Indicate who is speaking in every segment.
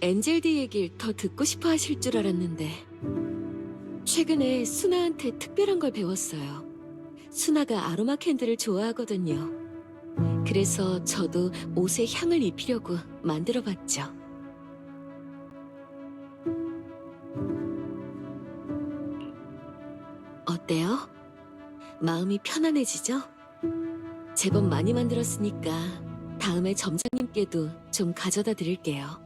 Speaker 1: 엔젤디 얘길 더 듣고 싶어 하실 줄 알았는데 최근에 수나한테 특별한 걸 배웠어요. 수나가 아로마 캔들을 좋아하거든요. 그래서 저도 옷에 향을 입히려고 만들어봤죠. 어때요? 마음이 편안해지죠? 제법 많이 만들었으니까 다음에 점장님께도 좀 가져다 드릴게요.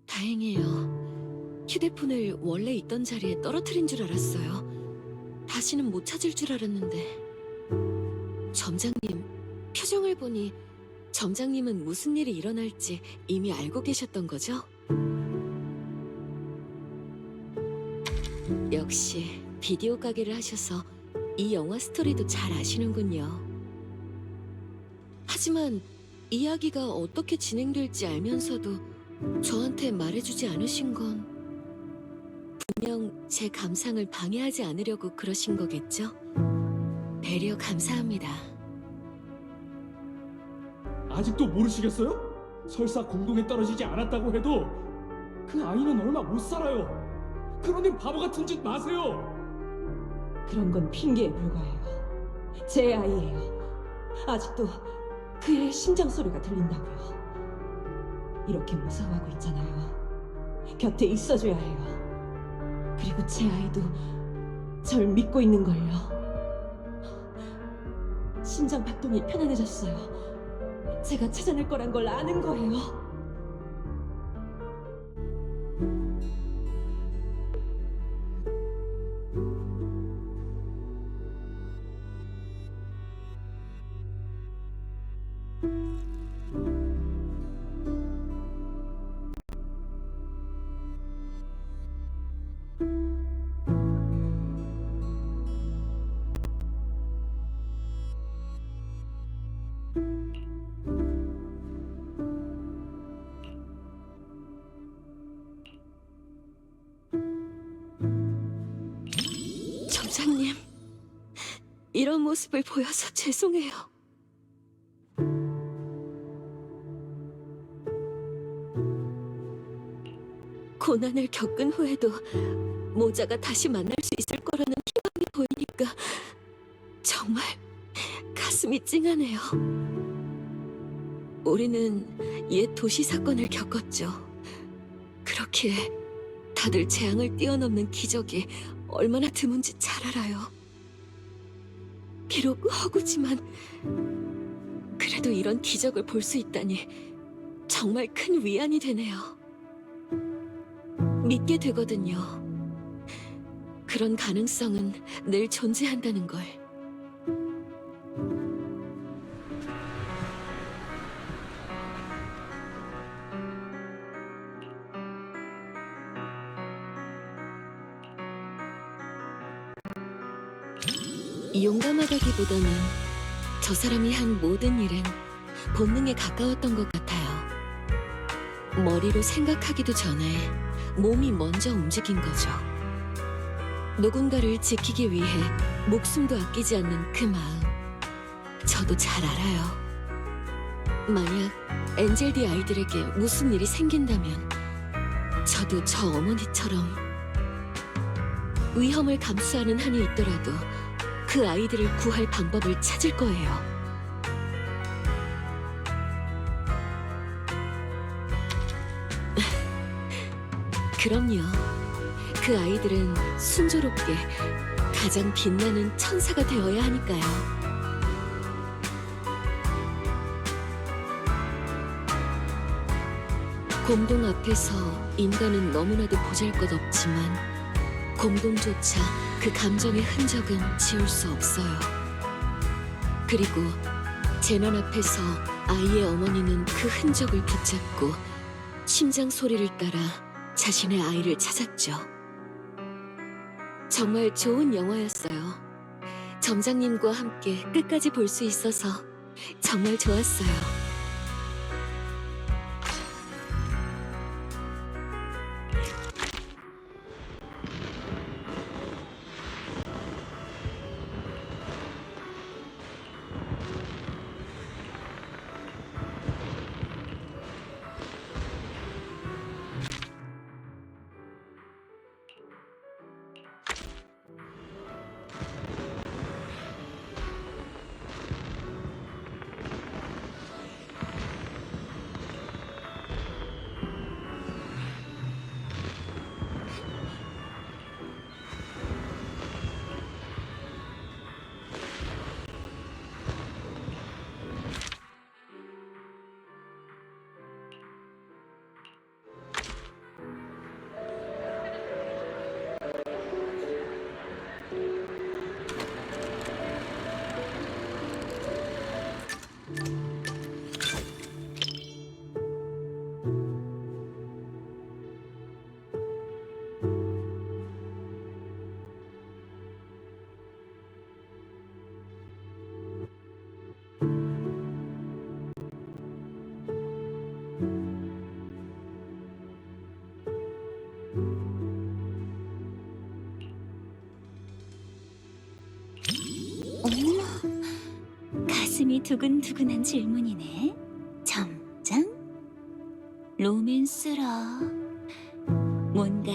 Speaker 1: 다행이에요. 휴대폰을 원래 있던 자리에 떨어뜨린 줄 알았어요. 다시는 못 찾을 줄 알았는데. 점장님, 표정을 보니 점장님은 무슨 일이 일어날지 이미 알고 계셨던 거죠? 역시 비디오 가게를 하셔서 이 영화 스토리도 잘 아시는군요. 하지만 이야기가 어떻게 진행될지 알면서도 저한테 말해주지 않으신 건 분명 제 감상을 방해하지 않으려고 그러신 거겠죠? 배려 감사합니다.
Speaker 2: 아직도 모르시겠어요? 설사 공동에 떨어지지 않았다고 해도 그 아이는 얼마 못 살아요. 그러니 바보 같은 짓 마세요.
Speaker 3: 그런 건 핑계에 불과해요. 제 아이예요. 아직도 그의 심장 소리가 들린다고요. 이렇게 무서워하고 있잖아요. 곁에 있어줘야 해요. 그리고 제 아이도 절 믿고 있는걸요. 심장 박동이 편안해졌어요. 제가 찾아낼 거란 걸 아는 거예요.
Speaker 1: 점장님, 이런 모습을 보여서 죄송해요. 고난을 겪은 후에도 모자가 다시 만날 수 있을 거라는 희망이 보이니까 정말 가슴이 찡하네요. 우리는 옛 도시 사건을 겪었죠. 그렇기에 다들 재앙을 뛰어넘는 기적이 얼마나 드문지 잘 알아요. 비록 허구지만 그래도 이런 기적을 볼 수 있다니 정말 큰 위안이 되네요. 믿게 되거든요. 그런 가능성은 늘 존재한다는 걸. 용감하다기보다는 저 사람이 한 모든 일은 본능에 가까웠던 것 같아요. 머리로 생각하기도 전에 몸이 먼저 움직인 거죠. 누군가를 지키기 위해 목숨도 아끼지 않는 그 마음, 저도 잘 알아요. 만약 엔젤디 아이들에게 무슨 일이 생긴다면 저도 저 어머니처럼 위험을 감수하는 한이 있더라도 그 아이들을 구할 방법을 찾을 거예요. 그럼요. 그 아이들은 순조롭게 가장 빛나는 천사가 되어야 하니까요. 공동 앞에서 인간은 너무나도 보잘것없지만 공동조차 그 감정의 흔적은 지울 수 없어요. 그리고 재난 앞에서 아이의 어머니는 그 흔적을 붙잡고 심장 소리를 따라 자신의 아이를 찾았죠. 정말 좋은 영화였어요. 점장님과 함께 끝까지 볼 수 있어서 정말 좋았어요.
Speaker 4: 어머, 가슴이 두근두근한 질문이네. 점장? 로맨스라. 뭔가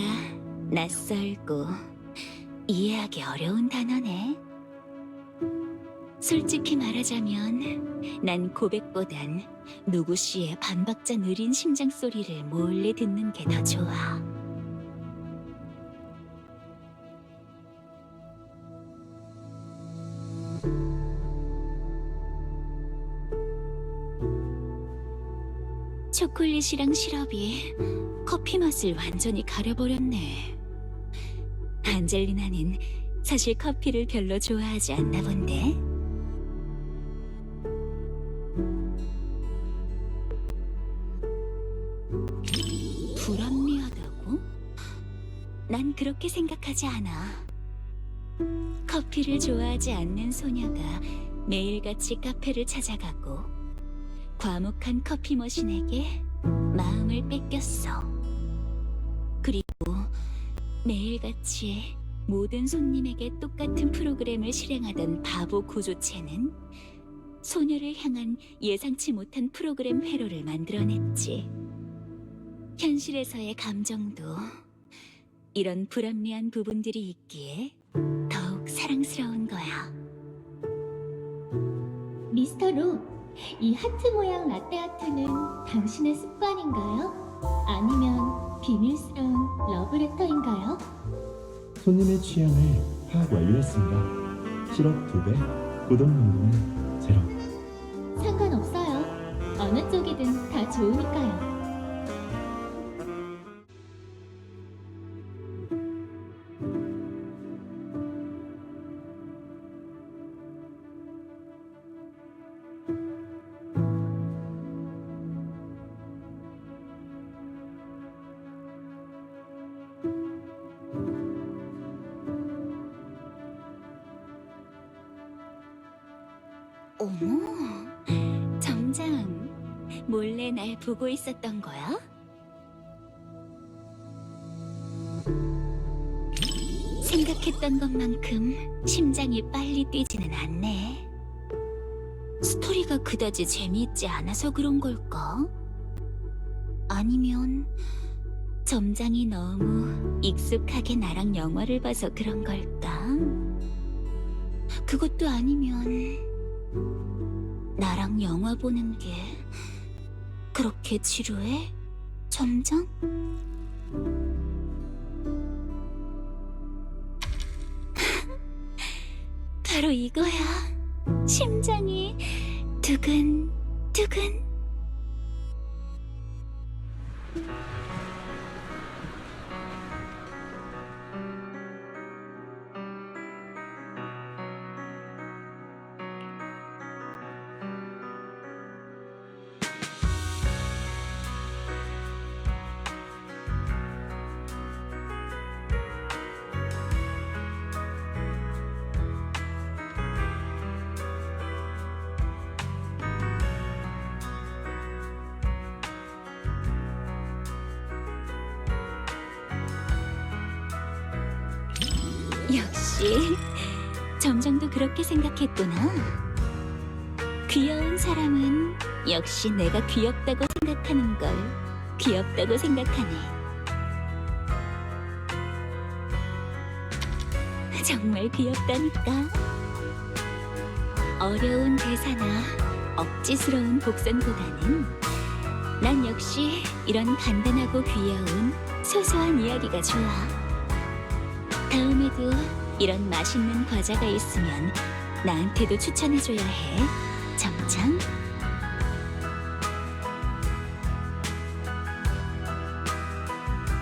Speaker 4: 낯설고 이해하기 어려운 단어네. 솔직히 말하자면 난 고백보단 누구 씨의 반박자 느린 심장 소리를 몰래 듣는 게 더 좋아. 초콜릿이랑 시럽이 커피 맛을 완전히 가려버렸네. 안젤리나는 사실 커피를 별로 좋아하지 않나 본데. 불합리하다고? 난 그렇게 생각하지 않아. 커피를 좋아하지 않는 소녀가 매일같이 카페를 찾아가고 과묵한 커피 머신에게 마음을 뺏겼어. 그리고 매일같이 모든 손님에게 똑같은 프로그램을 실행하던 바보 구조체는 소녀를 향한 예상치 못한 프로그램 회로를 만들어냈지. 현실에서의 감정도 이런 불합리한 부분들이 있기에 더욱 사랑스러운 거야.
Speaker 5: 미스터 로, 이 하트 모양 라떼 아트는 당신의 습관인가요? 아니면 비밀스러운 러브레터인가요?
Speaker 6: 손님의 취향을 파악 완료했습니다. 시럽 2배, 고동 농도는 0.
Speaker 5: 상관없어요. 어느 쪽이든 다 좋으니까요.
Speaker 4: 어머, 점장, 몰래 날 보고 있었던 거야? 생각했던 것만큼 심장이 빨리 뛰지는 않네. 스토리가 그다지 재미있지 않아서 그런 걸까? 아니면 점장이 너무 익숙하게 나랑 영화를 봐서 그런 걸까? 그것도 아니면 나랑 영화 보는 게 그렇게 지루해? 점장? 바로 이거야. 심장이 두근두근. 역시 점장도 그렇게 생각했구나. 귀여운 사람은 역시 내가 귀엽다고 생각하는 걸 귀엽다고 생각하네. 정말 귀엽다니까. 어려운 대사나 억지스러운 복선보다는 난 역시 이런 간단하고 귀여운 소소한 이야기가 좋아. 다음에도 이런 맛있는 과자가 있으면 나한테도 추천해줘야 해, 점장.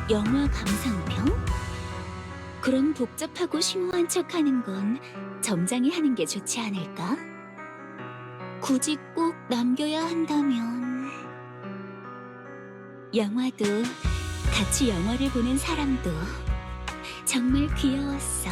Speaker 4: 영화 감상평? 그런 복잡하고 심오한 척하는 건 점장이 하는 게 좋지 않을까? 굳이 꼭 남겨야 한다면 영화도 같이 영화를 보는 사람도 정말 귀여웠어.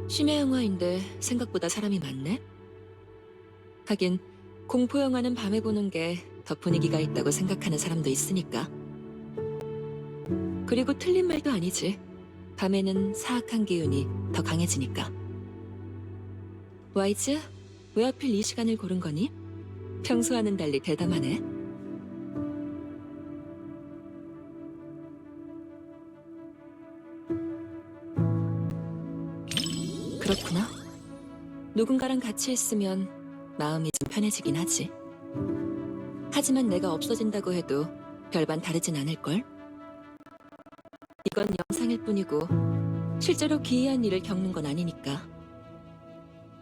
Speaker 1: 심야 영화인데 생각보다 사람이 많네. 하긴 공포 영화는 밤에 보는 게 더 분위기가 있다고 생각하는 사람도 있으니까. 그리고 틀린 말도 아니지. 밤에는 사악한 기운이 더 강해지니까. 와이즈, 왜 하필 이 시간을 고른 거니? 평소와는 달리 대담하네. 그렇구나. 누군가랑 같이 있으면 마음이 좀 편해지긴 하지. 하지만 내가 없어진다고 해도 별반 다르진 않을걸? 이건 영상일 뿐이고 실제로 기이한 일을 겪는 건 아니니까.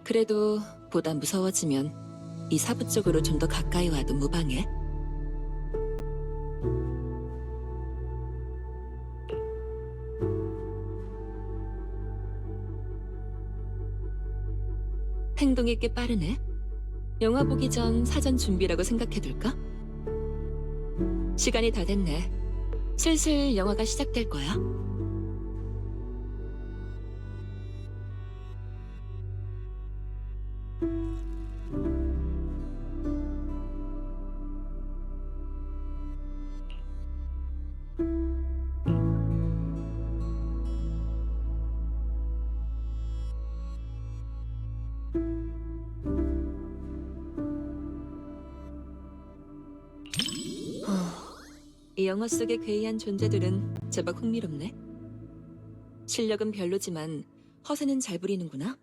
Speaker 1: 그래도 보다 무서워지면 이 사부 쪽으로 좀 더 가까이 와도 무방해. 행동이 꽤 빠르네. 영화 보기 전 사전 준비라고 생각해둘까? 시간이 다 됐네. 슬슬 영화가 시작될 거야. 이 영화 속의 괴이한 존재들은 제법 흥미롭네. 실력은 별로지만 허세는 잘 부리는구나.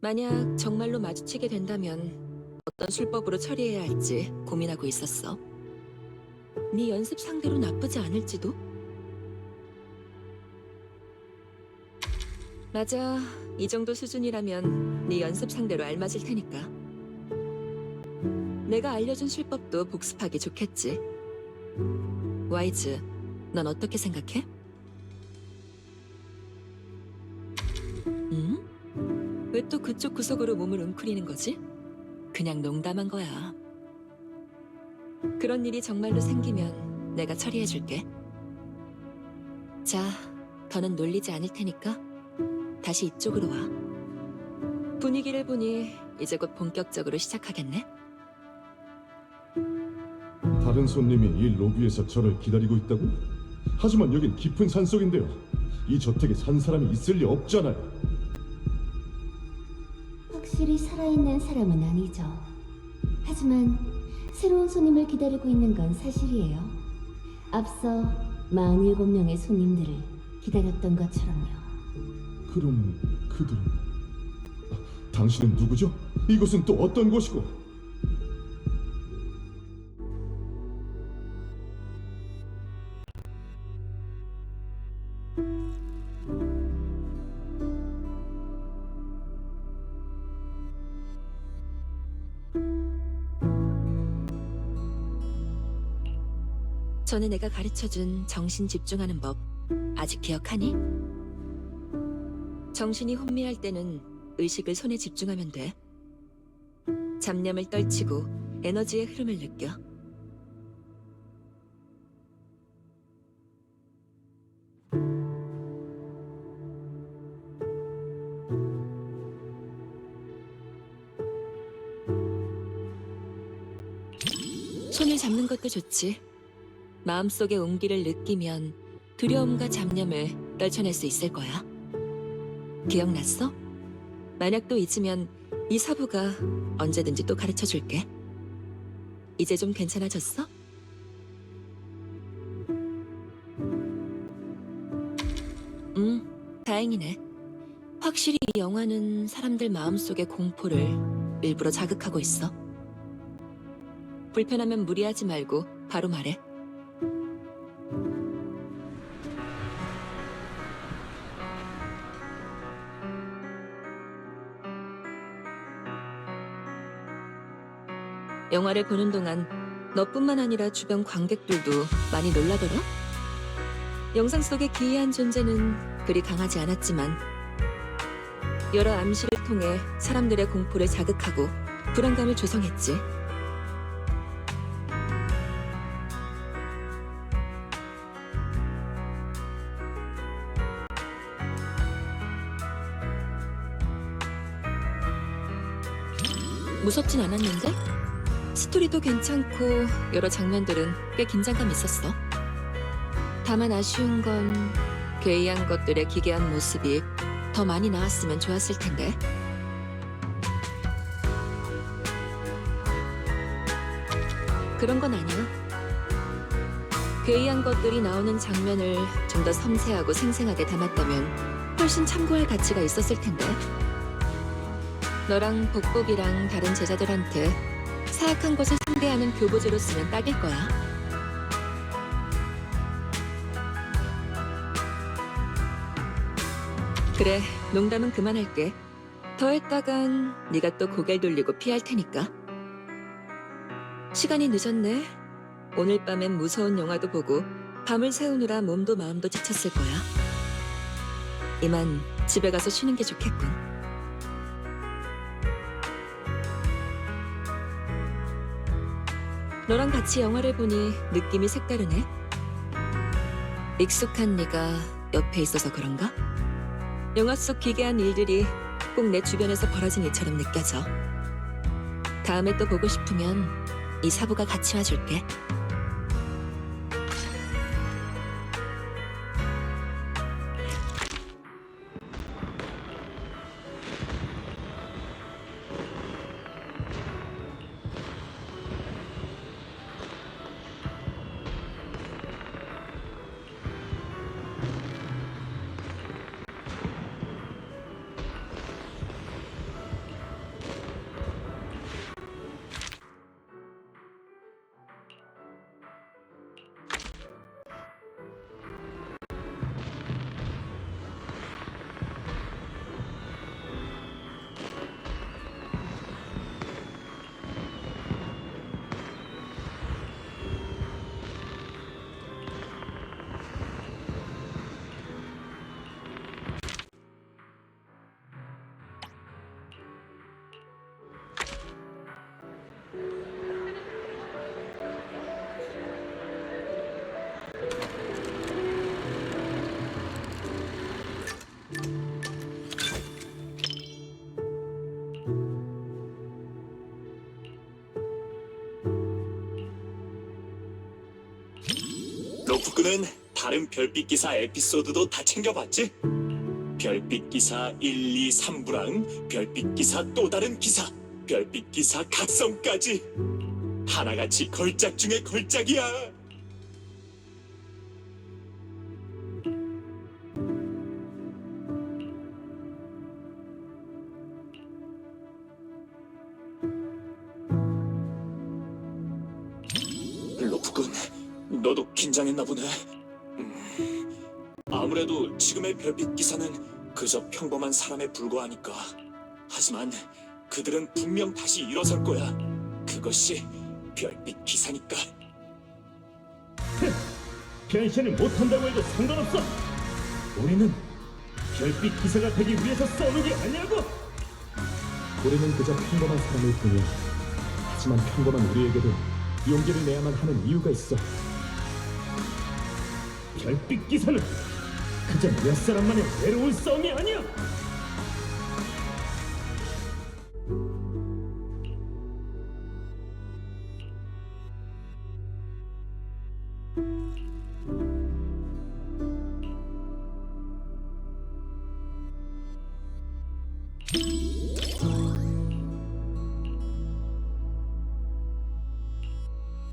Speaker 1: 만약 정말로 마주치게 된다면 어떤 술법으로 처리해야 할지 고민하고 있었어. 네 연습 상대로 나쁘지 않을지도? 맞아, 이 정도 수준이라면 네 연습 상대로 알맞을 테니까. 내가 알려준 술법도 복습하기 좋겠지. 와이즈, 넌 어떻게 생각해? 왜 또 그쪽 구석으로 몸을 웅크리는 거지? 그냥 농담한 거야. 그런 일이 정말로 생기면 내가 처리해줄게. 자, 더는 놀리지 않을 테니까 다시 이쪽으로 와. 분위기를 보니 이제 곧 본격적으로 시작하겠네.
Speaker 7: 다른 손님이 이 로비에서 저를 기다리고 있다고요? 하지만 여긴 깊은 산속인데요. 이 저택에 산 사람이 있을 리 없잖아요.
Speaker 8: 확실히 살아있는 사람은 아니죠. 하지만 새로운 손님을 기다리고 있는 건 사실이에요. 앞서 47명의 손님들을 기다렸던 것처럼요.
Speaker 7: 그럼 그들은... 당신은 누구죠? 이곳은 또 어떤 곳이고?
Speaker 1: 전에 내가 가르쳐준 정신 집중하는 법 아직 기억하니? 정신이 혼미할 때는 의식을 손에 집중하면 돼. 잡념을 떨치고 에너지의 흐름을 느껴. 손을 잡는 것도 좋지. 마음속의 온기를 느끼면 두려움과 잡념을 떨쳐낼 수 있을 거야. 기억났어? 만약 또 잊으면 이 사부가 언제든지 또 가르쳐 줄게. 이제 좀 괜찮아졌어? 다행이네. 확실히 이 영화는 사람들 마음속의 공포를 일부러 자극하고 있어. 불편하면 무리하지 말고 바로 말해. 영화를 보는 동안 너뿐만 아니라 주변 관객들도 많이 놀라더라? 영상 속의 기이한 존재는 그리 강하지 않았지만 여러 암시를 통해 사람들의 공포를 자극하고 불안감을 조성했지. 무섭진 않았는데? 스토리도 괜찮고 여러 장면들은 꽤 긴장감 있었어. 다만 아쉬운 건 괴이한 것들의 기괴한 모습이 더 많이 나왔으면 좋았을 텐데. 그런 건 아니야. 괴이한 것들이 나오는 장면을 좀 더 섬세하고 생생하게 담았다면 훨씬 참고할 가치가 있었을 텐데. 너랑 복복이랑 다른 제자들한테 사악한 것을 상대하는 교보제로 쓰면 딱일 거야. 그래, 농담은 그만할게. 더 했다간 네가 또 고개를 돌리고 피할 테니까. 시간이 늦었네. 오늘 밤엔 무서운 영화도 보고 밤을 새우느라 몸도 마음도 지쳤을 거야. 이만 집에 가서 쉬는 게 좋겠군. 너랑 같이 영화를 보니 느낌이 색다르네. 익숙한 네가 옆에 있어서 그런가? 영화 속 기괴한 일들이 꼭 내 주변에서 벌어진 일처럼 느껴져. 다음에 또 보고 싶으면 이 사부가 같이 와줄게.
Speaker 9: 로프꾼은 다른 별빛 기사 에피소드도 다 챙겨봤지? 별빛 기사 1, 2, 3부랑 별빛 기사 또 다른 기사, 별빛 기사 각성까지 하나같이 걸작 중에 걸작이야. 로프꾼, 너도 긴장했나 보네. 아무래도 지금의 별빛 기사는 그저 평범한 사람에 불과하니까. 하지만 그들은 분명 다시 일어설 거야. 그것이 별빛 기사니까.
Speaker 6: 변신을 못한다고 해도 상관없어. 우리는 별빛 기사가 되기 위해서 싸우는 게 아니라고.
Speaker 7: 우리는 그저 평범한 사람일 뿐이야. 하지만 평범한 우리에게도 용기를 내야만 하는 이유가 있어.
Speaker 6: 별빛 기사는 그저 몇 사람만의 외로운 싸움이 아니야.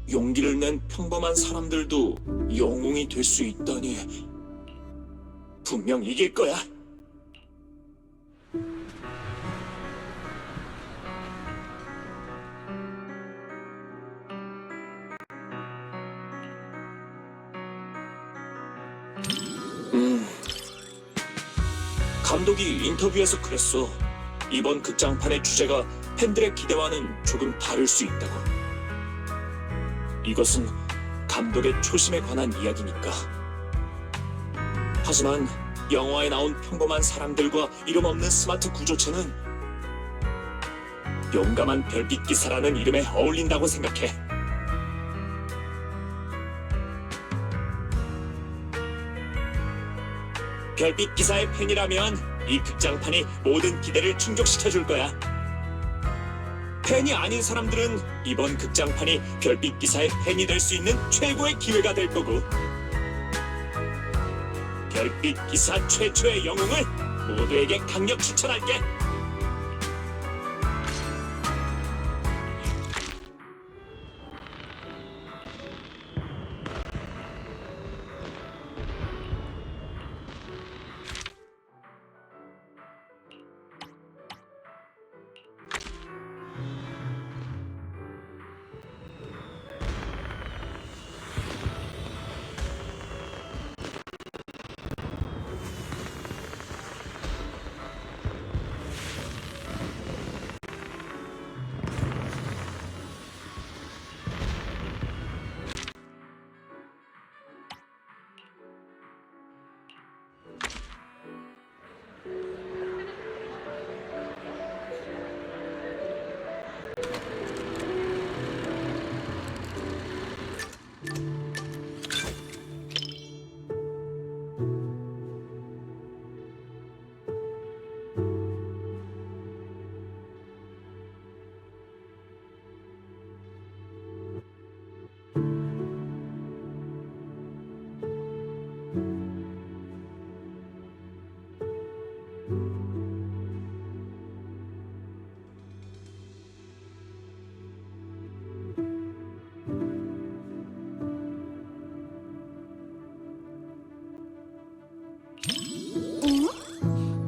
Speaker 9: 용기를 낸 평범한 사람들도 영웅이 될 수 있다니. 분명 이길 거야. 감독이 인터뷰에서 그랬어. 이번 극장판의 주제가 팬들의 기대와는 조금 다를 수 있다고. 이것은 감독의 초심에 관한 이야기니까. 하지만 영화에 나온 평범한 사람들과 이름 없는 스마트 구조체는 용감한 별빛 기사라는 이름에 어울린다고 생각해. 별빛 기사의 팬이라면 이 극장판이 모든 기대를 충족시켜줄 거야. 팬이 아닌 사람들은 이번 극장판이 별빛 기사의 팬이 될 수 있는 최고의 기회가 될 거고, 별빛 기사 최초의 영웅을 모두에게 강력 추천할게.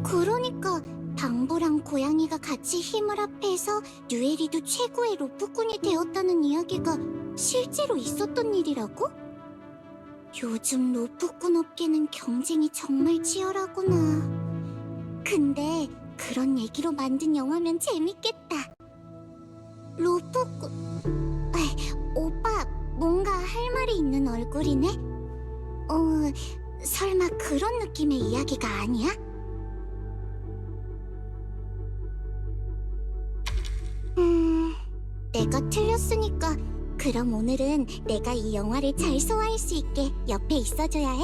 Speaker 10: 그러니까 당부랑 고양이가 같이 힘을 합해서 듀에리도 최고의 로프꾼이 되었다는 이야기가 실제로 있었던 일이라고? 요즘 로프꾼 업계는 경쟁이 정말 치열하구나. 근데 그런 얘기로 만든 영화면 재밌겠다. 로프꾼... 오빠 뭔가 할 말이 있는 얼굴이네? 설마 그런 느낌의 이야기가 아니야? 내가 틀렸으니까 그럼 오늘은 내가 이 영화를 잘 소화할 수 있게 옆에 있어줘야 해?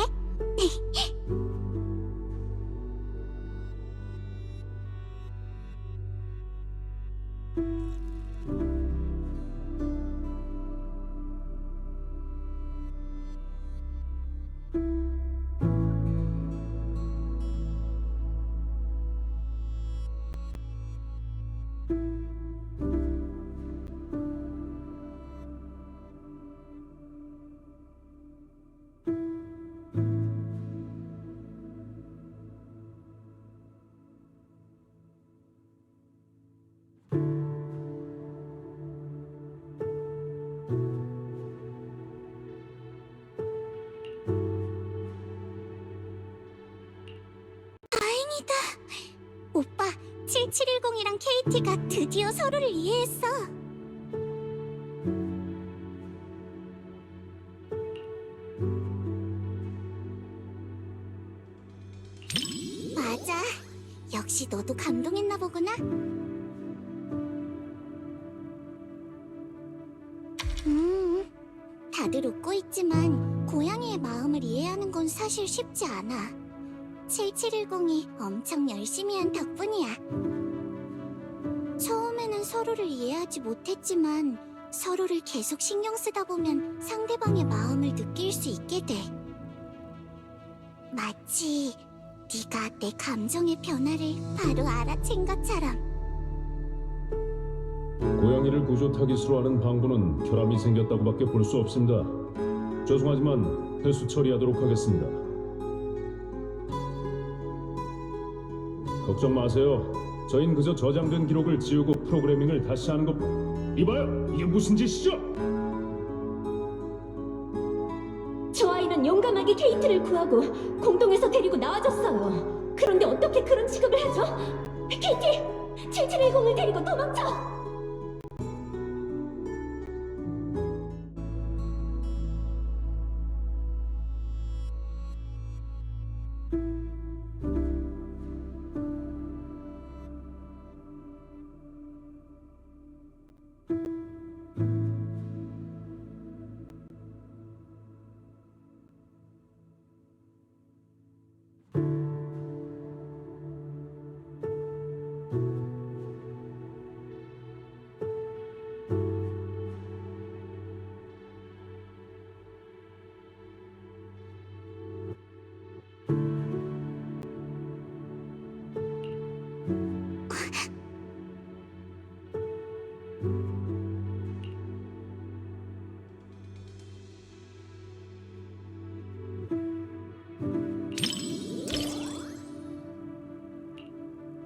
Speaker 10: 다행이다. 오빠, 7710이랑 KT가 드디어 서로를 이해했어. 맞아. 역시 너도 감동했나 보구나. 다들 웃고 있지만 고양이의 마음을 이해하는 건 사실 쉽지 않아. 7710이 엄청 열심히 한 덕분이야. 처음에는 서로를 이해하지 못했지만 서로를 계속 신경 쓰다 보면 상대방의 마음을 느낄 수 있게 돼. 마치 네가 내 감정의 변화를 바로 알아챈 것처럼.
Speaker 7: 고양이를 구조 타깃으로 하는 방부는 결함이 생겼다고밖에 볼 수 없습니다. 죄송하지만 회수 처리하도록 하겠습니다. 걱정 마세요. 저흰 그저 저장된 기록을 지우고 프로그래밍을 다시 하는 것. 이봐요, 이게 무슨 짓이죠?
Speaker 3: 저 아이는 용감하게 케이트를 구하고 공동에서 데리고 나와줬어요. 그런데 어떻게 그런 취급을 하죠? 케이티! 7710을 데리고 도망쳐!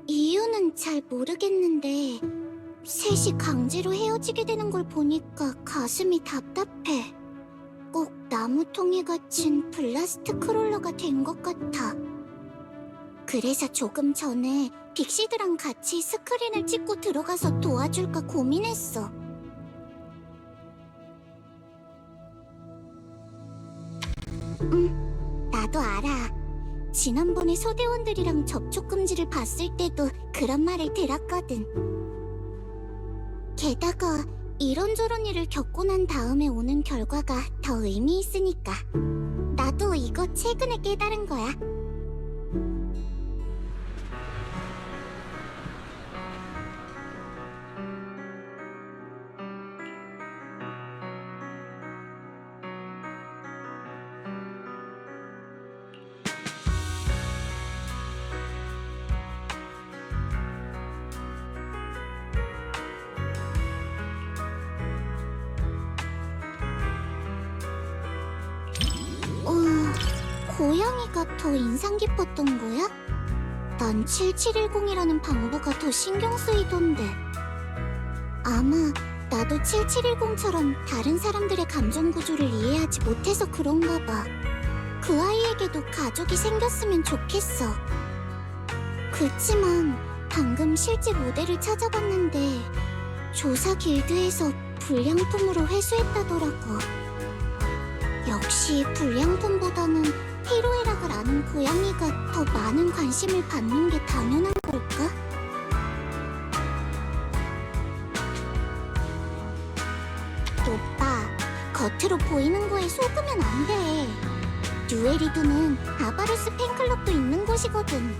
Speaker 10: 이유는 잘 모르겠는데 셋이 강제로 헤어지게 되는 걸 보니까 가슴이 답답해. 꼭 나무통에 갇힌 블라스트 크롤러가 된 것 같아. 그래서 조금 전에 빅시드랑 같이 스크린을 찍고 들어가서 도와줄까 고민했어. 나도 알아. 지난번에 소대원들이랑 접촉 금지를 봤을 때도 그런 말을 들었거든. 게다가 이런저런 일을 겪고 난 다음에 오는 결과가 더 의미 있으니까. 나도 이거 최근에 깨달은 거야. 고양이가 더 인상 깊었던 거야? 난 7710이라는 방부가 더 신경 쓰이던데. 아마 나도 7710처럼 다른 사람들의 감정 구조를 이해하지 못해서 그런가 봐. 그 아이에게도 가족이 생겼으면 좋겠어. 그치만 방금 실제 모델을 찾아봤는데 조사 길드에서 불량품으로 회수했다더라고. 역시 불량품보다는 희로애락을 아는 고양이가 더 많은 관심을 받는 게 당연한 걸까? 오빠, 겉으로 보이는 거에 속으면 안 돼. 뉴에리드는 아바루스 팬클럽도 있는 곳이거든.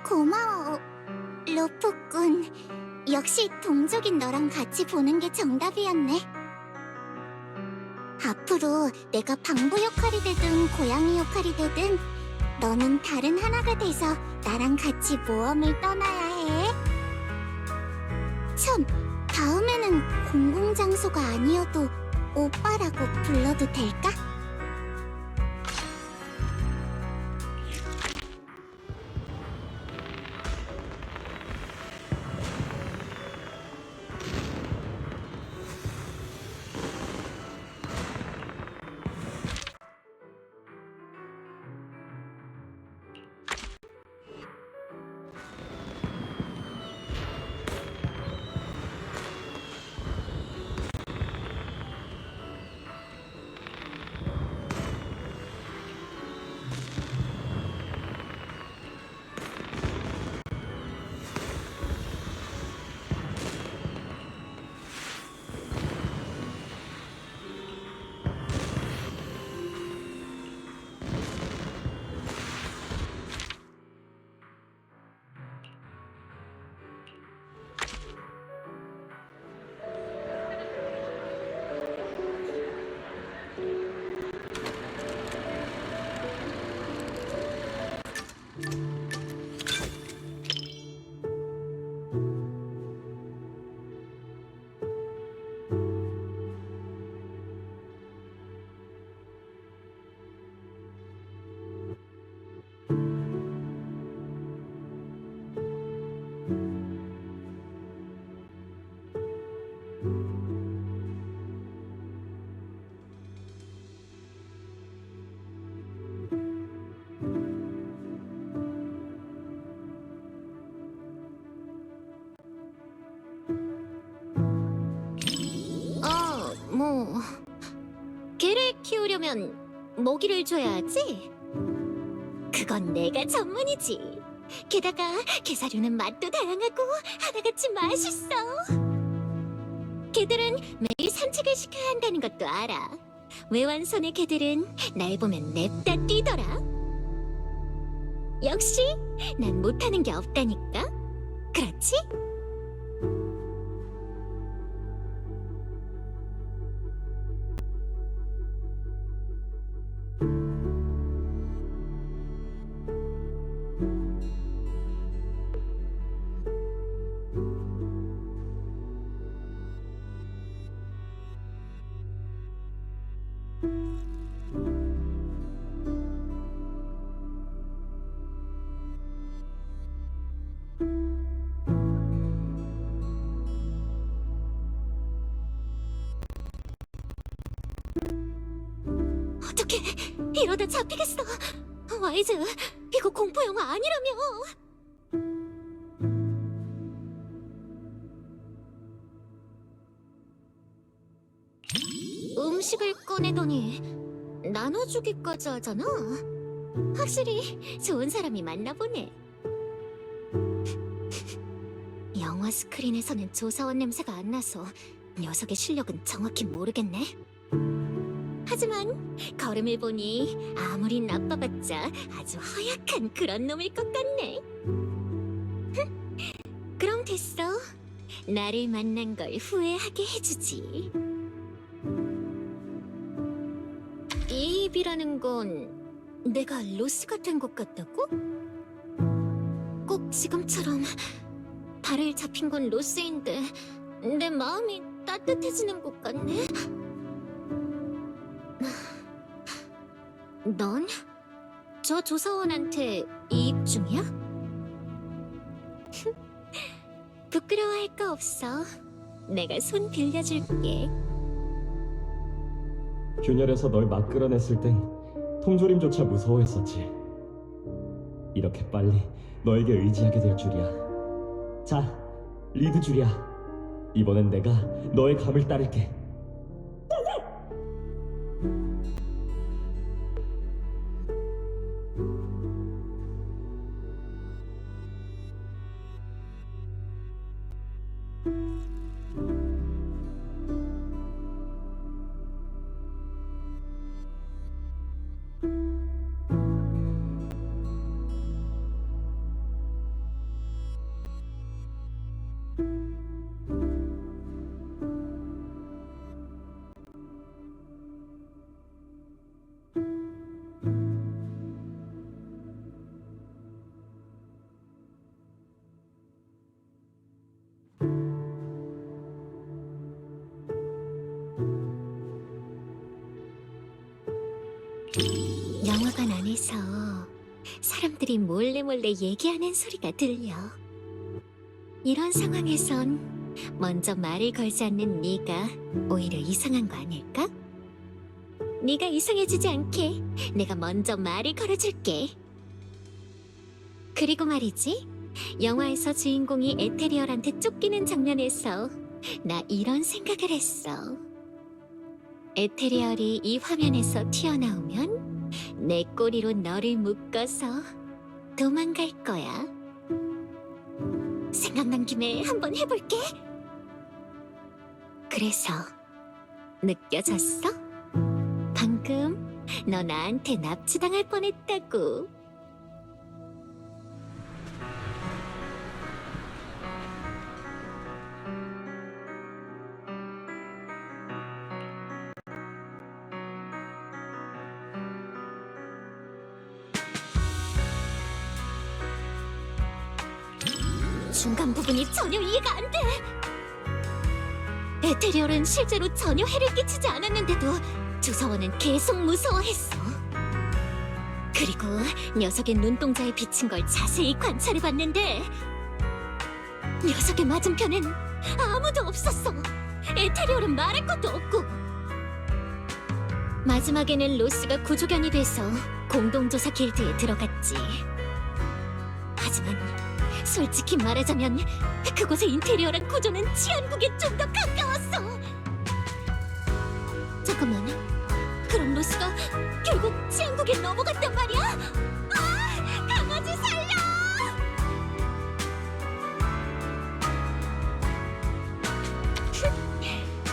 Speaker 10: 고마워, 로프꾼. 역시 동족인 너랑 같이 보는 게 정답이었네. 앞으로 내가 방부 역할이 되든 고양이 역할이 되든 너는 다른 하나가 돼서 나랑 같이 모험을 떠나야 해. 참, 다음에는 공공장소가 아니어도 오빠라고 불러도 될까? 키우려면 먹이를 줘야 하지? 그건 내가 전문이지. 게다가 개사료는 맛도 다양하고 하나같이 맛있어. 개들은 매일 산책을 시켜야 한다는 것도 알아. 외완손의 개들은 날 보면 냅다 뛰더라. 역시 난 못하는 게 없다니까. 그렇지? 어떡해, 이러다 잡히겠어. 와이즈, 이거 공포 영화 아니라며. 음식을 꺼내더니 나눠주기까지 하잖아. 확실히 좋은 사람이 맞나 보네. 영화 스크린에서는 조사원 냄새가 안 나서 녀석의 실력은 정확히 모르겠네. 하지만 걸음을 보니 아무리 나빠봤자 아주 허약한 그런 놈일 것 같네. 그럼 됐어. 나를 만난 걸 후회하게 해주지. 이 입이라는 건 내가 로스가 된 것 같다고? 꼭 지금처럼 발을 잡힌 건 로스인데 내 마음이 따뜻해지는 것 같네. 넌? 저 조사원한테 이입 중이야? 부끄러워할 거 없어. 내가 손 빌려줄게.
Speaker 2: 균열에서 널 막 끌어냈을 땐 통조림조차 무서워했었지. 이렇게 빨리 너에게 의지하게 될 줄이야. 자, 리드 줄이야. 이번엔 내가 너의 감을 따를게.
Speaker 10: 영화관 안에서 사람들이 몰래 얘기하는 소리가 들려. 이런 상황에선 먼저 말을 걸지 않는 네가 오히려 이상한 거 아닐까? 네가 이상해지지 않게 내가 먼저 말을 걸어줄게. 그리고 말이지, 영화에서 주인공이 에테리얼한테 쫓기는 장면에서 나 이런 생각을 했어. 에테리얼이 이 화면에서 튀어나오면 내 꼬리로 너를 묶어서 도망갈 거야. 생각난 김에 한번 해볼게. 그래서 느껴졌어? 방금 너 나한테 납치당할 뻔했다고. 중간 부분이 전혀 이해가 안 돼. 에테리얼은 실제로 전혀 해를 끼치지 않았는데도 조사원은 계속 무서워했어. 그리고 녀석의 눈동자에 비친 걸 자세히 관찰해봤는데 녀석의 맞은편엔 아무도 없었어. 에테리얼은 말할 것도 없고. 마지막에는 로스가 구조견이 돼서 공동조사 길드에 들어갔지. 하지만 솔직히 말하자면 그곳의 인테리어랑 구조는 치안국에 좀 더 가까웠어. 잠깐만, 그럼 로스가 결국 치안국에 넘어갔단 말이야? 아! 강아지 살려!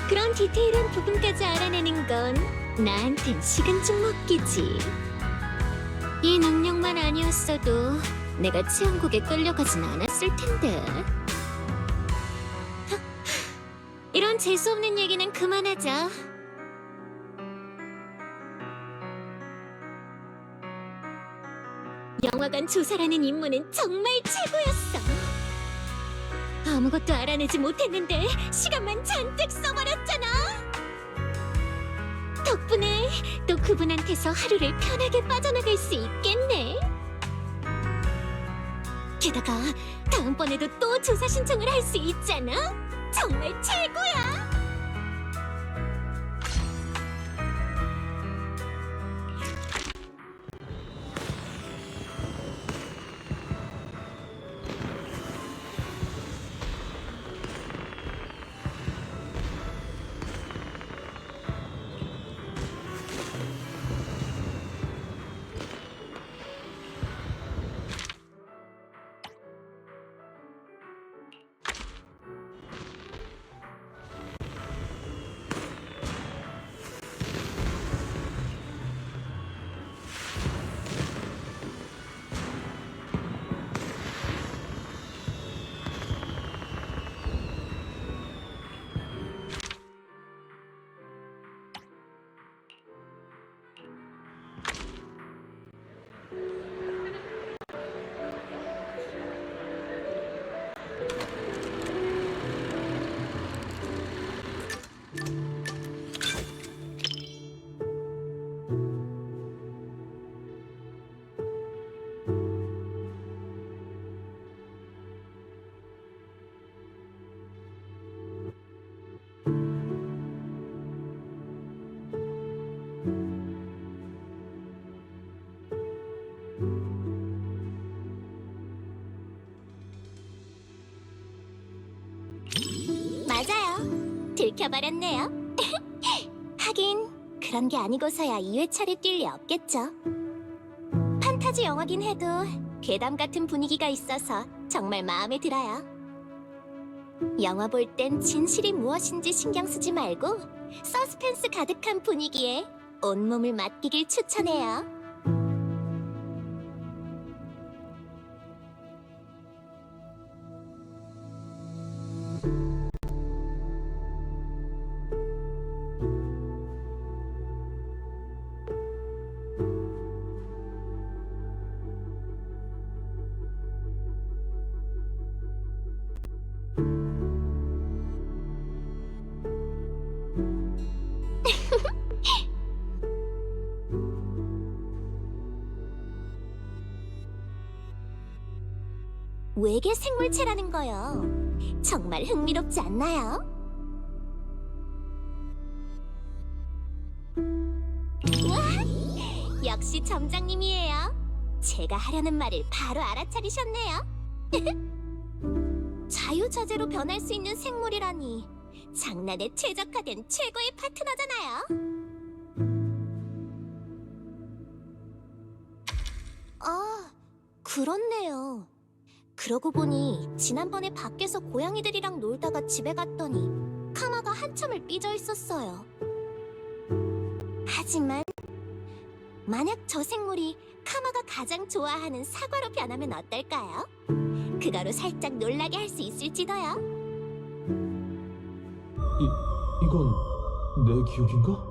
Speaker 10: 그런 디테일한 부분까지 알아내는 건 나한텐 식은죽 먹기지. 이 능력만 아니었어도 내가 치안국에 끌려가진 않았을 텐데. 이런 재수없는 얘기는 그만하자. 영화관 조사라는 임무는 정말 최고였어. 아무것도 알아내지 못했는데 시간만 잔뜩 써버렸잖아. 덕분에 또 그분한테서 하루를 편하게 빠져나갈 수 있겠네. 게다가 다음번에도 또 조사 신청을 할 수 있잖아. 정말 최고야. 맞아요. 들켜버렸네요. 하긴 그런 게 아니고서야 2회차를 뛸 리 없겠죠. 판타지 영화긴 해도 괴담 같은 분위기가 있어서 정말 마음에 들어요. 영화 볼 땐 진실이 무엇인지 신경 쓰지 말고 서스펜스 가득한 분위기에 온몸을 맡기길 추천해요. 외계 생물체라는 거요. 정말 흥미롭지 않나요? 우와! 역시 점장님이에요. 제가 하려는 말을 바로 알아차리셨네요. 자유자재로 변할 수 있는 생물이라니 장난에 최적화된 최고의 파트너잖아요. 아, 그렇네요. 그러고 보니 지난번에 밖에서 고양이들이랑 놀다가 집에 갔더니 카마가 한참을 삐져 있었어요. 하지만 만약 저 생물이 카마가 가장 좋아하는 사과로 변하면 어떨까요? 그거로 살짝 놀라게 할 수 있을지도요.
Speaker 7: 이건 내 기억인가?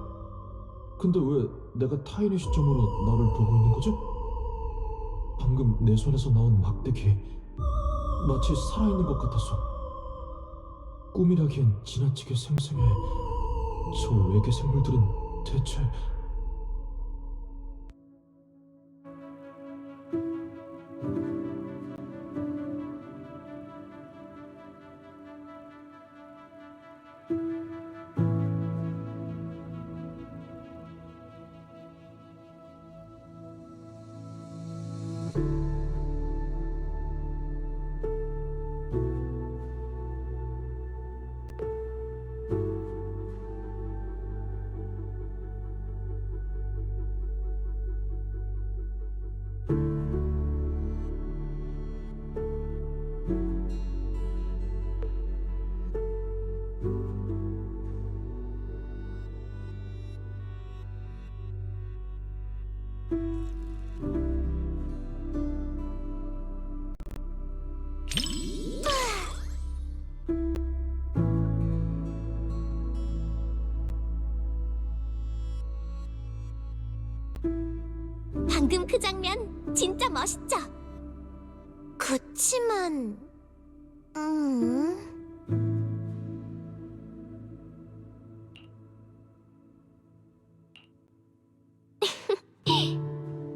Speaker 7: 근데 왜 내가 타인의 시점으로 너를 보고 있는 거죠? 방금 내 손에서 나온 막대기 마치 살아있는 것 같아서 꿈이라기엔 지나치게 생생해. 저 외계 생물들은 대체...
Speaker 10: 방금 그 장면 진짜 멋있죠? 그치만...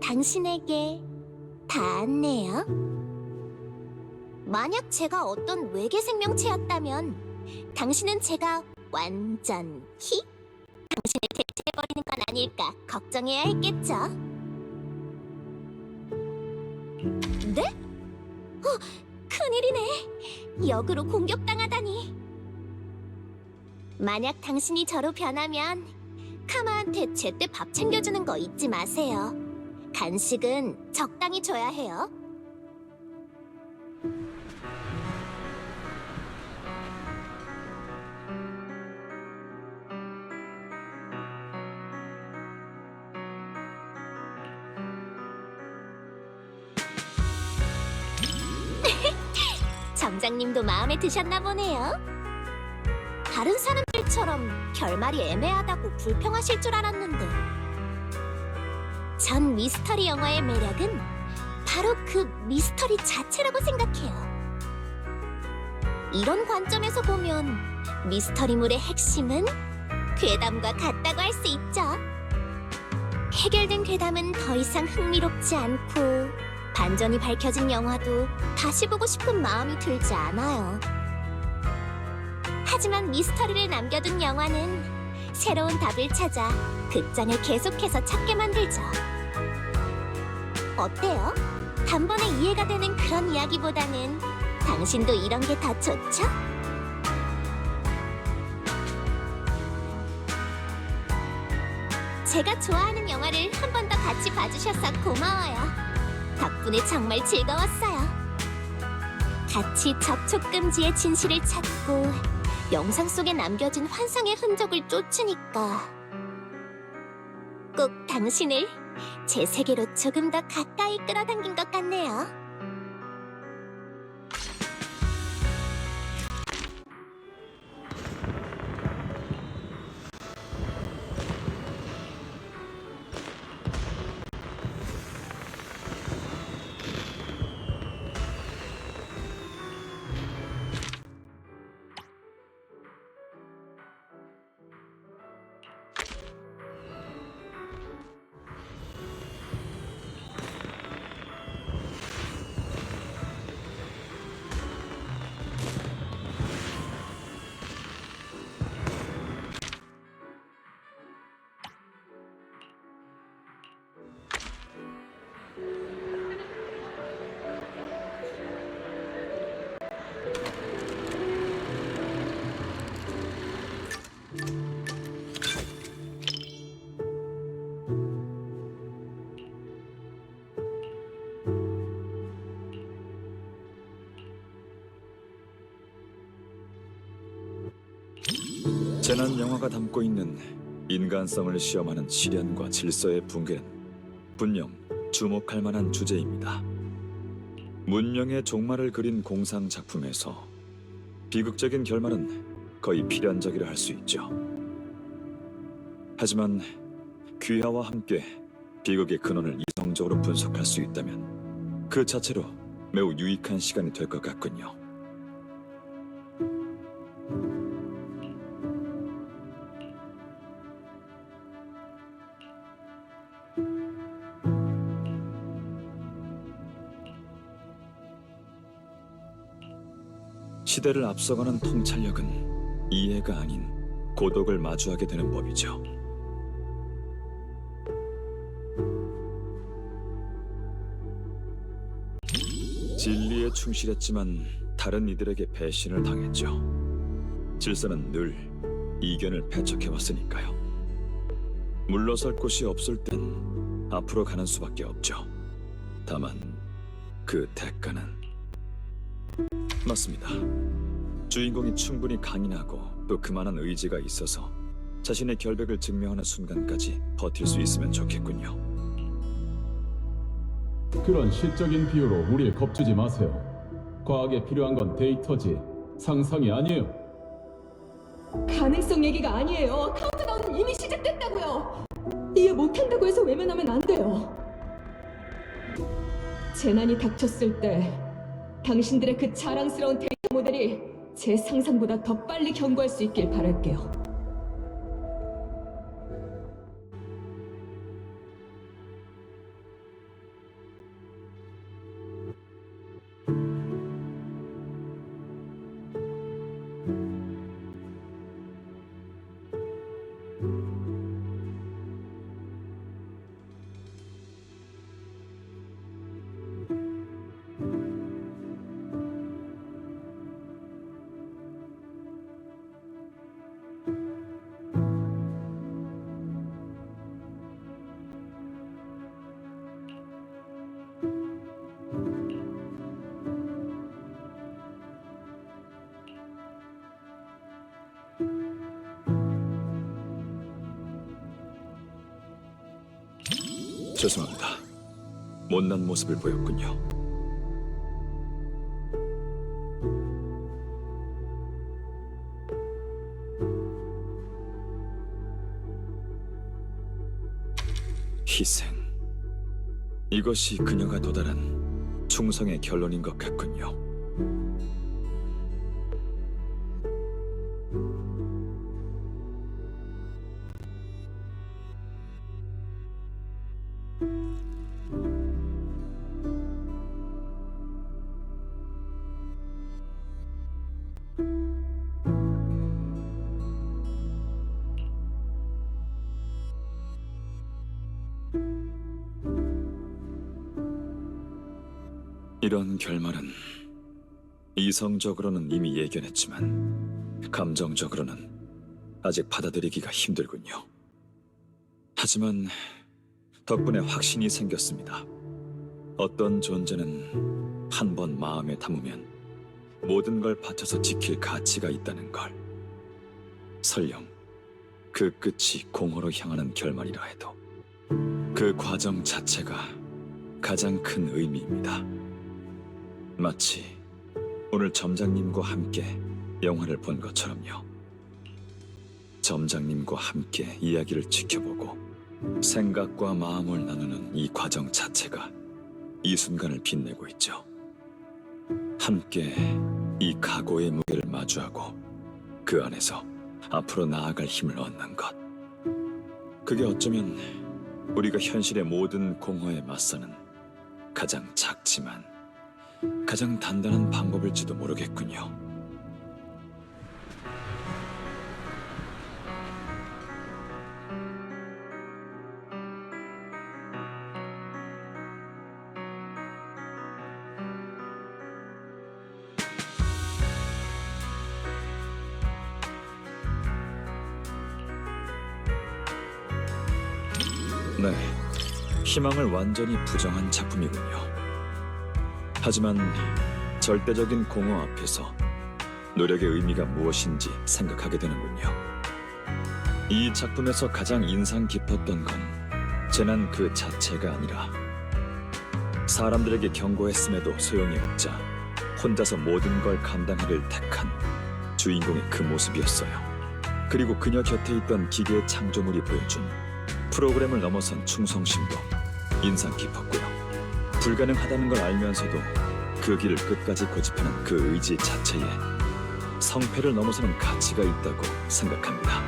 Speaker 10: 당신에게 다 안내요. 만약 제가 어떤 외계 생명체였다면 당신은 제가 완전히 당신을 대체해버리는 건 아닐까 걱정해야 했겠죠? 네? 큰일이네. 역으로 공격당하다니. 만약 당신이 저로 변하면 카마한테 제때 밥 챙겨주는 거 잊지 마세요. 간식은 적당히 줘야 해요. 점장님도 마음에 드셨나 보네요. 다른 사람들처럼 결말이 애매하다고 불평하실 줄 알았는데 전 미스터리 영화의 매력은 바로 그 미스터리 자체라고 생각해요. 이런 관점에서 보면 미스터리물의 핵심은 괴담과 같다고 할 수 있죠. 해결된 괴담은 더 이상 흥미롭지 않고 반전이 밝혀진 영화도 다시 보고 싶은 마음이 들지 않아요. 하지만 미스터리를 남겨둔 영화는 새로운 답을 찾아 극장을 계속해서 찾게 만들죠. 어때요? 단번에 이해가 되는 그런 이야기보다는 당신도 이런 게 더 좋죠? 제가 좋아하는 영화를 한 번 더 같이 봐주셔서 고마워요. 덕분에 정말 즐거웠어요. 같이 접촉금지의 진실을 찾고 영상 속에 남겨진 환상의 흔적을 쫓으니까 꼭 당신을 제 세계로 조금 더 가까이 끌어당긴 것 같네요.
Speaker 11: 재난 영화가 담고 있는 인간성을 시험하는 시련과 질서의 붕괴는 분명 주목할 만한 주제입니다. 문명의 종말을 그린 공상 작품에서 비극적인 결말은 거의 필연적이라 할 수 있죠. 하지만 귀하와 함께 비극의 근원을 이성적으로 분석할 수 있다면 그 자체로 매우 유익한 시간이 될 것 같군요. 시대를 앞서가는 통찰력은 이해가 아닌 고독을 마주하게 되는 법이죠. 진리에 충실했지만 다른 이들에게 배신을 당했죠. 질서는 늘 이견을 배척해왔으니까요. 물러설 곳이 없을 땐 앞으로 가는 수밖에 없죠. 다만 그 대가는 맞습니다. 주인공이 충분히 강인하고 또 그만한 의지가 있어서 자신의 결백을 증명하는 순간까지 버틸 수 있으면 좋겠군요.
Speaker 12: 그런 시적인 비유로 우릴 겁주지 마세요. 과학에 필요한 건 데이터지 상상이 아니에요.
Speaker 3: 가능성 얘기가 아니에요. 카운트다운은 이미 시작됐다고요. 이해 못한다고 해서 외면하면 안 돼요. 재난이 닥쳤을 때 당신들의 그 자랑스러운 데이터 모델이 제 상상보다 더 빨리 경고할 수 있길 바랄게요.
Speaker 11: 죄송합니다. 못난 모습을 보였군요. 희생. 이것이 그녀가 도달한 충성의 결론인 것 같군요. 이런 결말은 이성적으로는 이미 예견했지만 감정적으로는 아직 받아들이기가 힘들군요. 하지만 덕분에 확신이 생겼습니다. 어떤 존재는 한 번 마음에 담으면 모든 걸 바쳐서 지킬 가치가 있다는 걸. 설령 그 끝이 공허로 향하는 결말이라 해도 그 과정 자체가 가장 큰 의미입니다. 마치 오늘 점장님과 함께 영화를 본 것처럼요. 점장님과 함께 이야기를 지켜보고 생각과 마음을 나누는 이 과정 자체가 이 순간을 빛내고 있죠. 함께 이 각오의 무게를 마주하고 그 안에서 앞으로 나아갈 힘을 얻는 것. 그게 어쩌면 우리가 현실의 모든 공허에 맞서는 가장 작지만 가장 단단한 방법일지도 모르겠군요. 네, 희망을 완전히 부정한 작품이군요. 하지만 절대적인 공허 앞에서 노력의 의미가 무엇인지 생각하게 되는군요. 이 작품에서 가장 인상 깊었던 건 재난 그 자체가 아니라 사람들에게 경고했음에도 소용이 없자 혼자서 모든 걸 감당하기를 택한 주인공의 그 모습이었어요. 그리고 그녀 곁에 있던 기계의 창조물이 보여준 프로그램을 넘어선 충성심도 인상 깊었고요. 불가능하다는 걸 알면서도 그 길을 끝까지 고집하는 그 의지 자체에 성패를 넘어서는 가치가 있다고 생각합니다.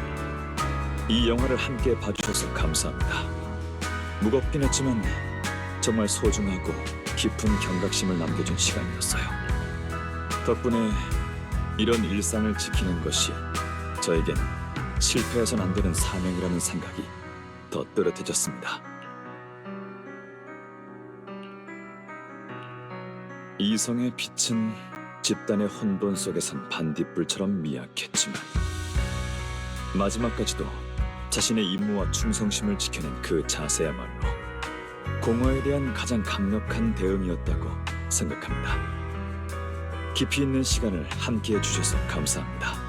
Speaker 11: 이 영화를 함께 봐주셔서 감사합니다. 무겁긴 했지만 정말 소중하고 깊은 경각심을 남겨준 시간이었어요. 덕분에 이런 일상을 지키는 것이 저에겐 실패해선 안 되는 사명이라는 생각이 더 또렷해졌습니다. 이성의 빛은 집단의 혼돈 속에선 반딧불처럼 미약했지만 마지막까지도 자신의 임무와 충성심을 지켜낸 그 자세야말로 공허에 대한 가장 강력한 대응이었다고 생각합니다. 깊이 있는 시간을 함께해 주셔서 감사합니다.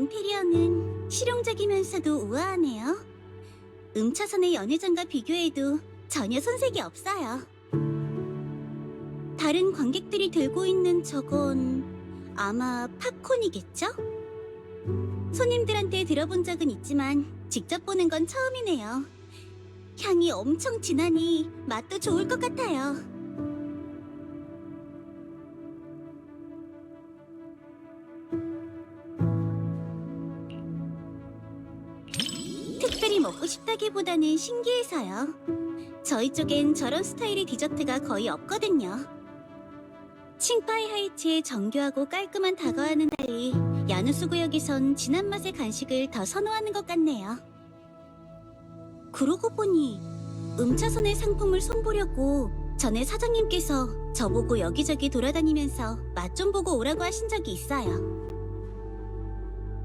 Speaker 3: 인테리어는 실용적이면서도 우아하네요. 음차선의 연회장과 비교해도 전혀 손색이 없어요. 다른 관객들이 들고 있는 저건 아마 팝콘이겠죠? 손님들한테 들어본 적은 있지만 직접 보는 건 처음이네요. 향이 엄청 진하니 맛도 좋을 것 같아요. 특별히 먹고 싶다기보다는 신기해서요. 저희 쪽엔 저런 스타일의 디저트가 거의 없거든요. 칭파이 하이츠의 정교하고 깔끔한 다과와는 달리 야누스 구역에선 진한 맛의 간식을 더 선호하는 것 같네요. 그러고 보니 음차선의 상품을 손보려고 전에 사장님께서 저보고 여기저기 돌아다니면서 맛 좀 보고 오라고 하신 적이 있어요.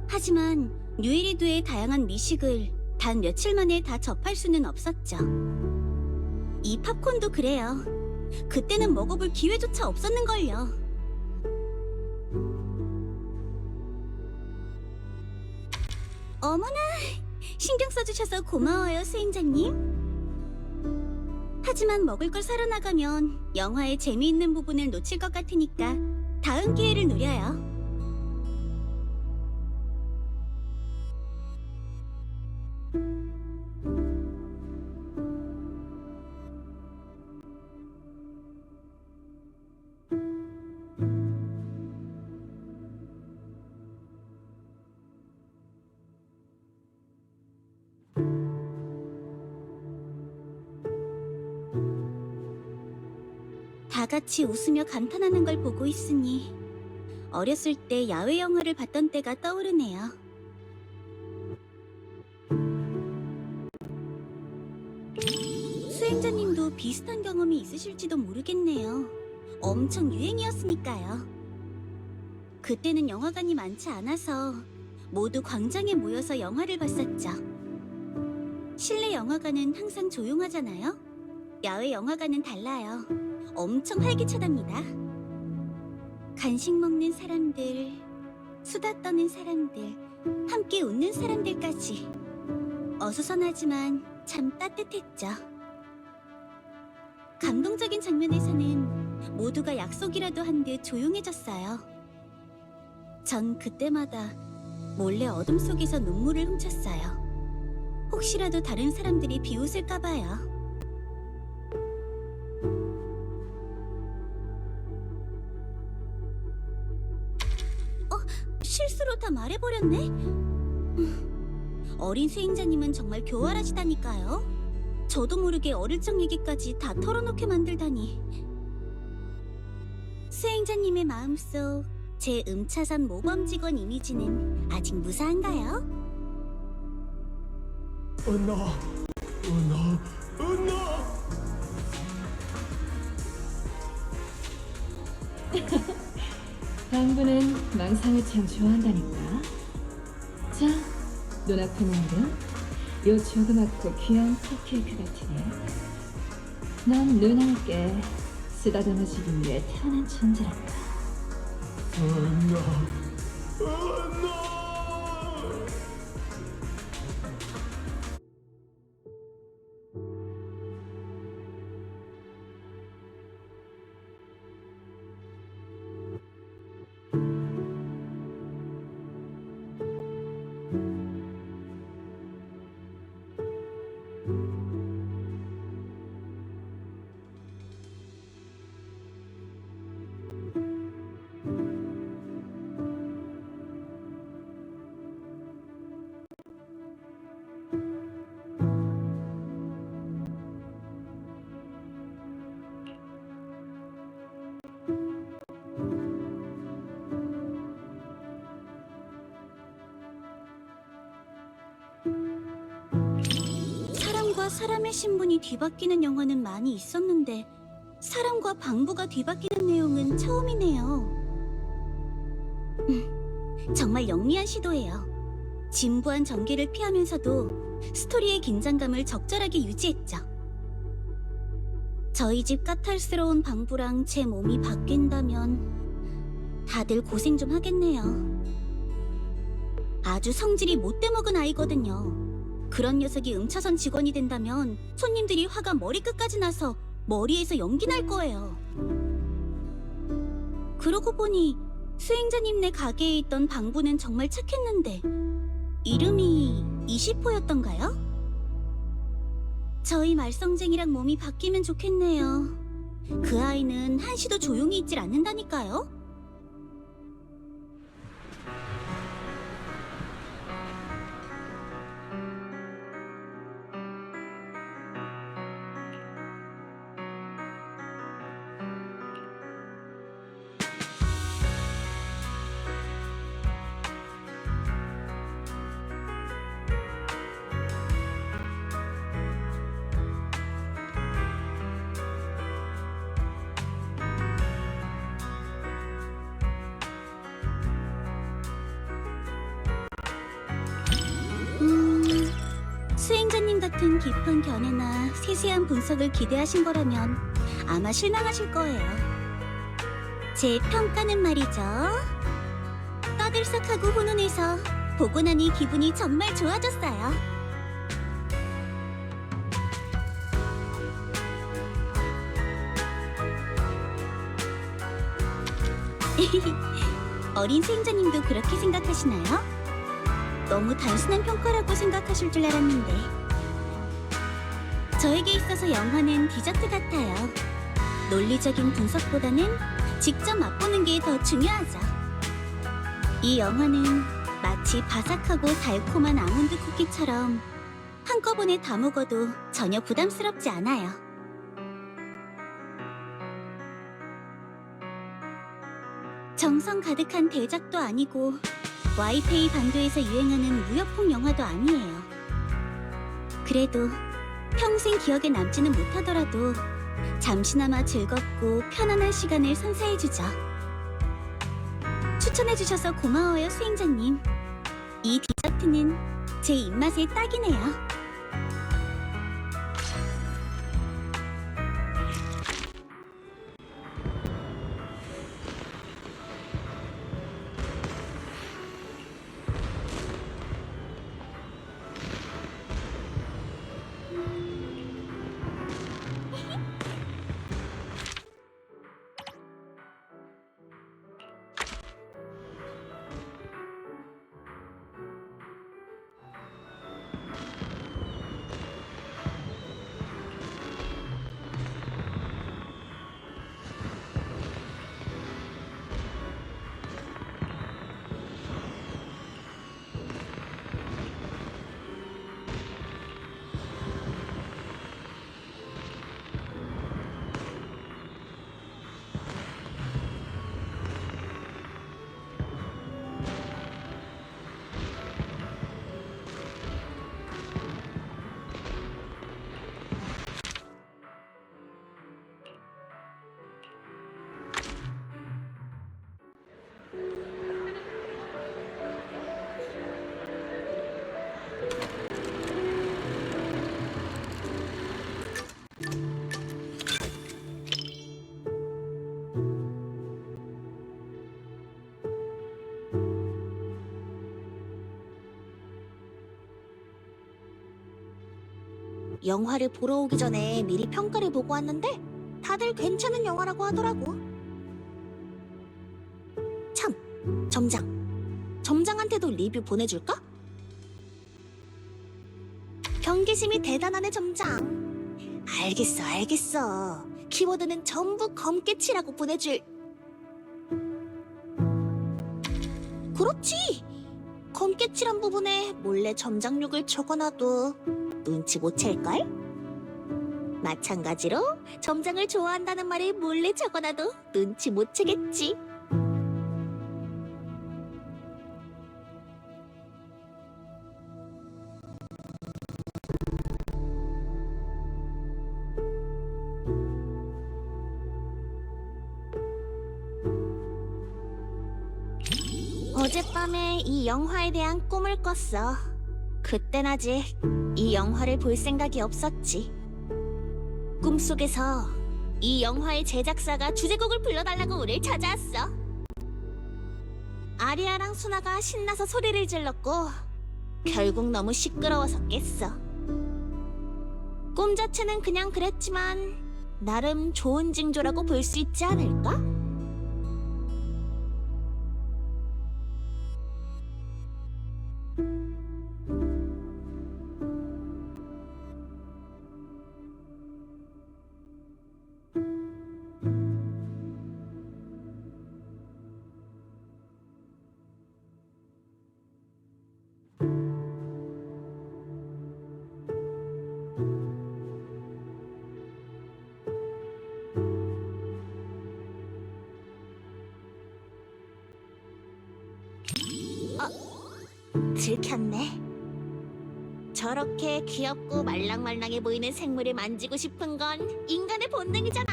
Speaker 3: 하지만 뉴에리두의 다양한 미식을 단 며칠 만에 다 접할 수는 없었죠. 이 팝콘도 그래요. 그때는 먹어볼 기회조차 없었는걸요. 어머나, 신경 써주셔서 고마워요, 수행자님. 하지만 먹을 걸 사러 나가면 영화의 재미있는 부분을 놓칠 것 같으니까 다음 기회를 노려요. 다 같이 웃으며 감탄하는 걸 보고 있으니 어렸을 때 야외 영화를 봤던 때가 떠오르네요. 수행자님도 비슷한 경험이 있으실지도 모르겠네요. 엄청 유행이었으니까요. 그때는 영화관이 많지 않아서 모두 광장에 모여서 영화를 봤었죠. 실내 영화관은 항상 조용하잖아요. 야외 영화관은 달라요. 엄청 활기차답니다. 간식 먹는 사람들, 수다 떠는 사람들, 함께 웃는 사람들까지. 어수선하지만 참 따뜻했죠. 감동적인 장면에서는 모두가 약속이라도 한 듯 조용해졌어요. 전 그때마다 몰래 어둠 속에서 눈물을 훔쳤어요. 혹시라도 다른 사람들이 비웃을까봐요. 실수로 다 말해버렸네? 어린 수행자님은 정말 교활하시다니까요. 저도 모르게 어릴 적 얘기까지 다 털어놓게 만들다니. 수행자님의 마음속 제 음차선 모범 직원 이미지는 아직 무사한가요?
Speaker 6: 은나.
Speaker 1: 방구는 망상을 참 좋아한다니까. 자, 눈앞에 놓은 요 조그맣고 귀여운 컵케이크 같으니 넌 눈알게 쓰다듬어주기 위해 태어난 존재란다.
Speaker 6: 은나.
Speaker 3: 사람과 사람의 신분이 뒤바뀌는 영화는 많이 있었는데 사람과 방부가 뒤바뀌는 내용은 처음이네요. 정말 영리한 시도예요. 진부한 전개를 피하면서도 스토리의 긴장감을 적절하게 유지했죠. 저희 집 까탈스러운 방부랑 제 몸이 바뀐다면 다들 고생 좀 하겠네요. 아주 성질이 못돼 먹은 아이거든요. 그런 녀석이 응차선 직원이 된다면 손님들이 화가 머리끝까지 나서 머리에서 연기 날 거예요. 그러고 보니 수행자님네 가게에 있던 방부는 정말 착했는데 이름이 이시포였던가요? 저희 말썽쟁이랑 몸이 바뀌면 좋겠네요. 그 아이는 한시도 조용히 있질 않는다니까요. 수행자님 같은 깊은 견해나 세세한 분석을 기대하신 거라면 아마 실망하실 거예요. 제 평가는 말이죠. 떠들썩하고 훈훈해서 보고 나니 기분이 정말 좋아졌어요. 어린 수행자님도 그렇게 생각하시나요? 너무 단순한 평가라고 생각하실 줄 알았는데 저에게 있어서 영화는 디저트 같아요. 논리적인 분석보다는 직접 맛보는 게 더 중요하죠. 이 영화는 마치 바삭하고 달콤한 아몬드 쿠키처럼 한꺼번에 다 먹어도 전혀 부담스럽지 않아요. 정성 가득한 대작도 아니고 와이페이 반도에서 유행하는 무협풍 영화도 아니에요. 그래도 평생 기억에 남지는 못하더라도 잠시나마 즐겁고 편안한 시간을 선사해주죠. 추천해주셔서 고마워요, 수행자님. 이 디저트는 제 입맛에 딱이네요. 영화를 보러 오기 전에 미리 평가를 보고 왔는데 다들 괜찮은 영화라고 하더라고. 참, 점장한테도 리뷰 보내줄까? 경계심이 대단하네, 점장. 알겠어. 키워드는 전부 검게치라고 보내줄. 그렇지! 검게칠한 부분에 몰래 점장욕을 적어놔도 눈치 못 챌걸? 마찬가지로 점장을 좋아한다는 말에 몰래 적어놔도 눈치 못 채겠지. 어젯밤에 이 영화에 대한 꿈을 꿨어. 그땐 아직 이 영화를 볼 생각이 없었지. 꿈속에서 이 영화의 제작사가 주제곡을 불러달라고 우릴 찾아왔어. 아리아랑 수나가 신나서 소리를 질렀고 결국 너무 시끄러워서 깼어. 꿈 자체는 그냥 그랬지만 나름 좋은 징조라고 볼 수 있지 않을까? 들켰네. 저렇게 귀엽고 말랑말랑해 보이는 생물을 만지고 싶은 건 인간의 본능이잖아.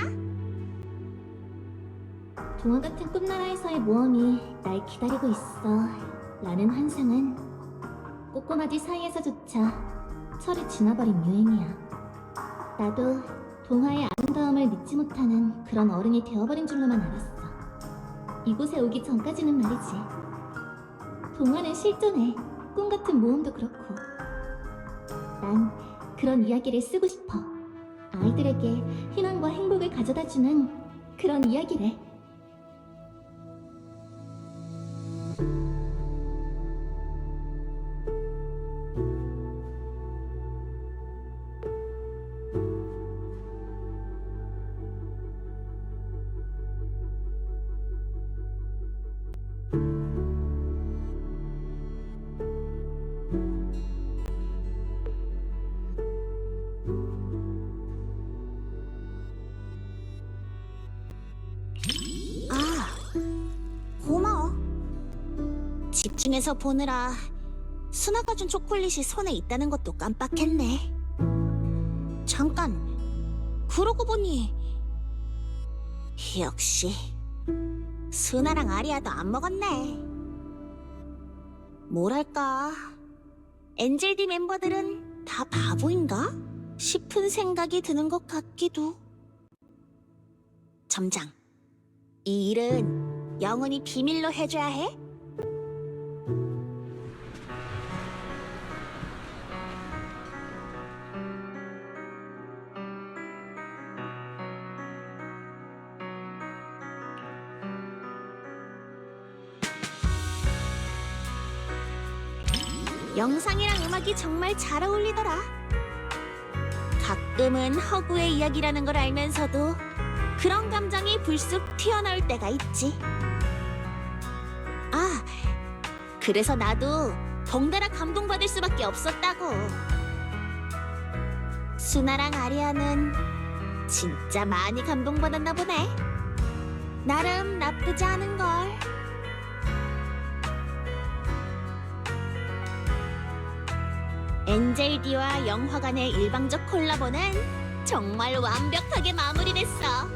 Speaker 5: 동화 같은 꿈나라에서의 모험이 날 기다리고 있어 라는 환상은 꼬꼬마쥐 사이에서조차 철이 지나버린 유행이야. 나도 동화의 아름다움을 믿지 못하는 그런 어른이 되어버린 줄로만 알았어. 이곳에 오기 전까지는 말이지. 동화는 실존해. 꿈 같은 모험도 그렇고. 난 그런 이야기를 쓰고 싶어. 아이들에게 희망과 행복을 가져다주는 그런 이야기를.
Speaker 3: 고마워. 집중해서 보느라 수나가 준 초콜릿이 손에 있다는 것도 깜빡했네. 잠깐, 그러고 보니 역시 수나랑 아리아도 안 먹었네. 뭐랄까, 엔젤디 멤버들은 다 바보인가? 싶은 생각이 드는 것 같기도. 점장, 이 일은 영원히 비밀로 해줘야 해? 영상이랑 음악이 정말 잘 어울리더라. 가끔은 허구의 이야기라는 걸 알면서도 그런 감정이 불쑥 튀어나올 때가 있지. 아, 그래서 나도 덩달아 감동받을 수밖에 없었다고. 수나랑 아리아는 진짜 많이 감동받았나 보네. 나름 나쁘지 않은걸. 엔젤디와 영화관의 일방적 콜라보는 정말 완벽하게 마무리됐어.